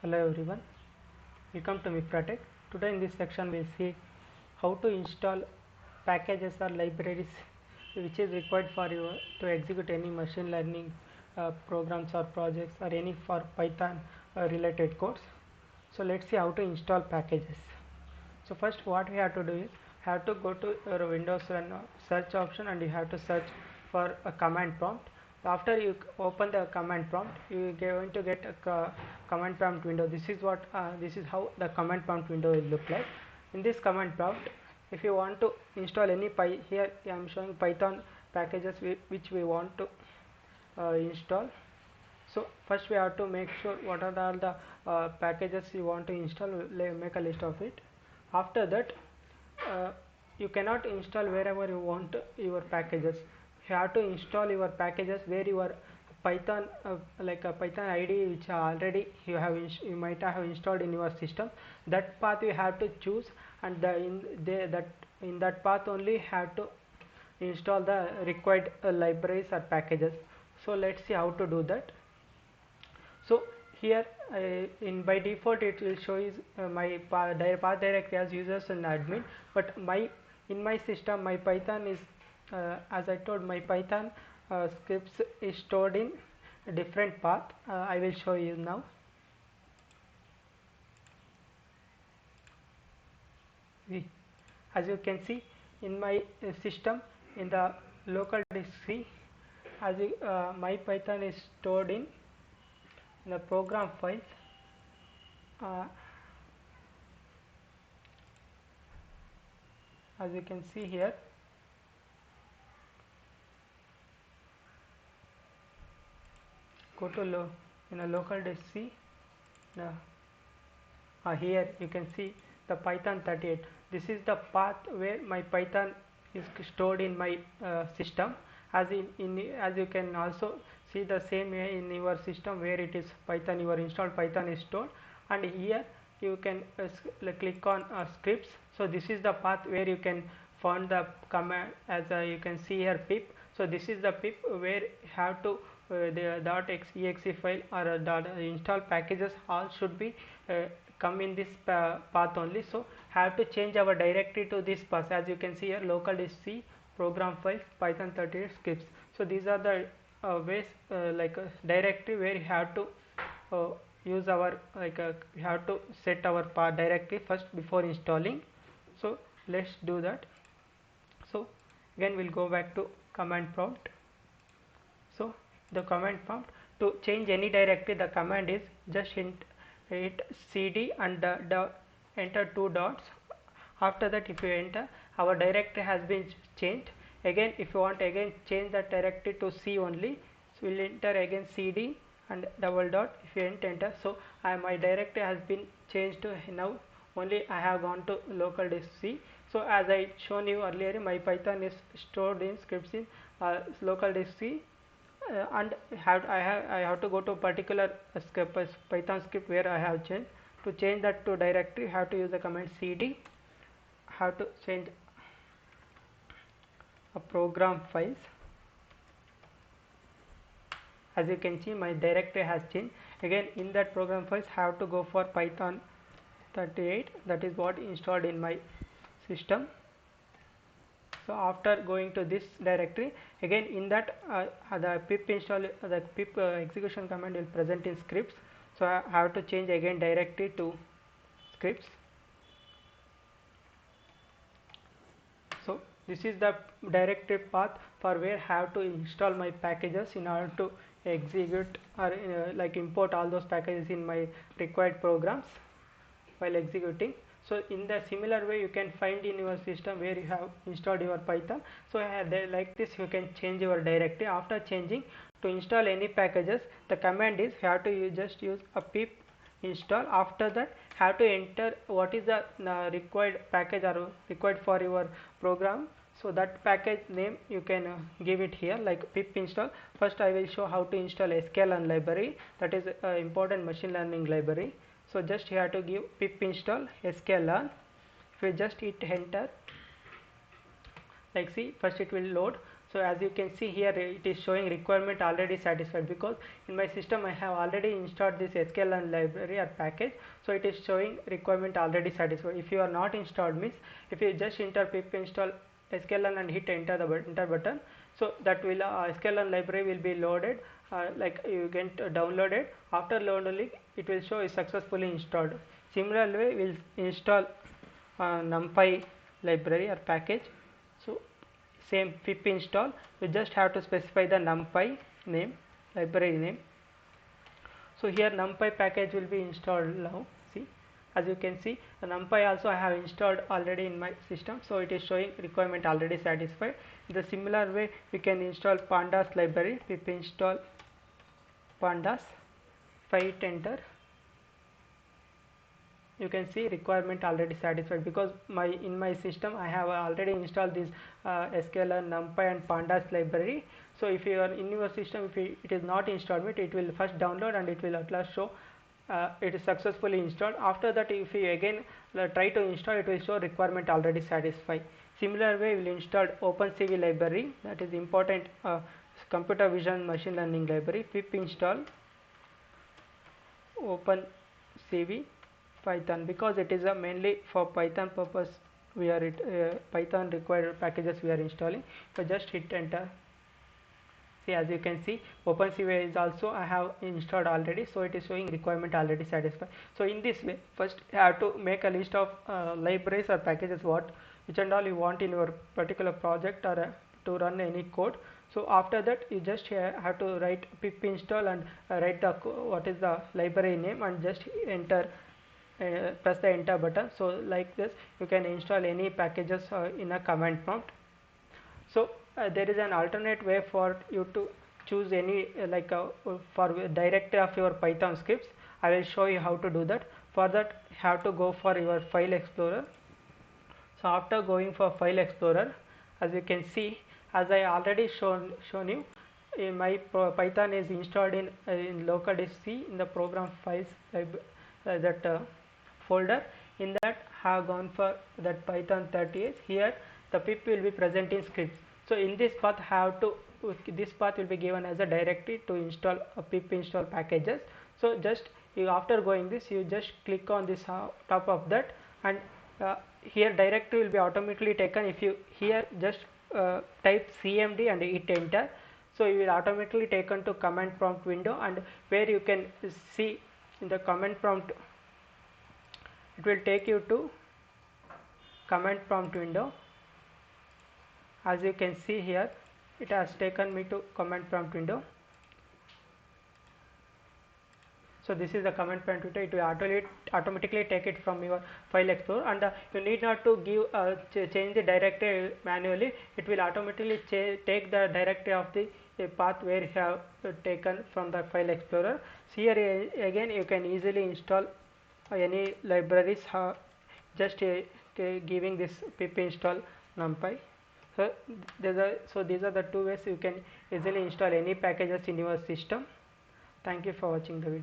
Hello everyone, welcome to Mifratech. Today in this section we'll see how to install packages or libraries which is required for you to execute any machine learning programs or projects or any for Python related codes. So let's see how to install packages. So first what we have to do is have to go to your Windows and search option, and you have to search for a command prompt. After you open the command prompt, you are going to get a command prompt window. This is how the command prompt window will look like. In this command prompt, if you want to install any here I am showing Python packages which we want to install. So first we have to make sure what are all the packages you want to install. Make a list of it. After that, you cannot install wherever you want your packages. You have to install your packages where your Python like a Python IDE which already you might have installed in your system. That path you have to choose, and in that path only have to install the required libraries or packages. So let's see how to do that. So here in by default it will show is my path directory as users and admin, but in my system my Python is as I told, my Python scripts is stored in a different path. I will show you now. As you can see in my system, in the local disk C, as my Python is stored in the program file. As you can see here, go to in a local disk C. Here you can see the Python 38. This is the path where my Python is stored in my system. As you can also see the same way in your system where it is Python, your installed Python is stored, and here you can click on scripts. So this is the path where you can find the command. As you can see here, pip. So this is the pip where you have to the .exe file or install packages all should be come in this path only. So have to change our directory to this path. As you can see here, local disk C, program files, Python 38 scripts. So these are the ways like directory where you have to use our we have to set our path directory first before installing. So let's do that. So again we'll go back to command prompt. So the command prompt, to change any directory, the command is just hit cd and enter 2 dots. After that, if you enter, our directory has been changed. Again, if you want again change that directory to C only, so we'll enter again cd and double dot. If you enter, so my directory has been changed to now only I have gone to local disk C. So as I shown you earlier, my Python is stored in scripts in local disk C. And I have to go to a particular Python script where I have changed. To change that to directory, have to use the command cd. Have to change a program files. As you can see, my directory has changed. Again, in that program files, have to go for Python 38. That is what installed in my system. So after going to this directory, again in that the pip install the pip execution command will present in scripts. So I have to change again directory to scripts. So this is the directory path for where I have to install my packages in order to execute or like import all those packages in my required programs while executing. So in the similar way you can find in your system where you have installed your Python. So like this you can change your directory. After changing, to install any packages, the command is you have to just use a pip install. After that, have to enter what is the required package or required for your program. So that package name you can give it here, like pip install. First I will show how to install sklearn library, that is important machine learning library. So just you have to give pip install sklearn. If you just hit enter, like see, first it will load. So as you can see here, it is showing requirement already satisfied, because in my system I have already installed this sklearn library or package. So it is showing requirement already satisfied. If you are not installed, means if you just enter pip install sklearn and hit enter button, so that will sklearn library will be loaded, like you get downloaded. After loading, it will show is successfully installed. Similarly, we will install Numpy library or package. So same pip install, you just have to specify the Numpy name, library name. So here Numpy package will be installed now. See, as you can see, the Numpy also I have installed already in my system, so it is showing requirement already satisfied. In the similar way, we can install Pandas library. Pip install Pandas, if I hit enter, you can see requirement already satisfied, because in my system I have already installed this sklearn, Numpy and Pandas library. So if you are in your system, if it is not installed, it will first download and it will at last show it is successfully installed. After that, if you again try to install, it will show requirement already satisfied. Similar way, we will install Opencv library, that is important computer vision machine learning library. Pip install Opencv Python, because it is mainly for Python purpose. We are Python required packages we are installing. So just hit enter. See, as you can see, Opencv is also I have installed already, so it is showing requirement already satisfied. So in this way, first you have to make a list of libraries or packages which and all you want in your particular project or to run any code. So after that, you just have to write pip install and write the what is the library name and just enter. Press the enter button. So like this, you can install any packages in a command prompt. So there is an alternate way for you to choose any for directory of your Python scripts. I will show you how to do that. For that, you have to go for your file explorer. So after going for file explorer, as you can see, as I already shown you, my Python is installed in local disk C in the program files folder. In that, have gone for that Python 38. Here the pip will be present in scripts. So in this path this path will be given as a directory to install pip install packages. So just after going this, you just click on this top of that, and here directory will be automatically taken. If you here just type cmd and hit enter, so you will automatically taken to command prompt window, and where you can see in the command prompt, it will take you to command prompt window. As you can see here, it has taken me to command prompt window. So this is the command prompt window. It will automatically take it from your file explorer, and you need not to give change the directory manually. It will automatically take the directory of the path where you have taken from the file explorer. So here again you can easily install any libraries, just giving this pip install Numpy. So these are the two ways you can easily install any packages in your system. Thank you for watching the video.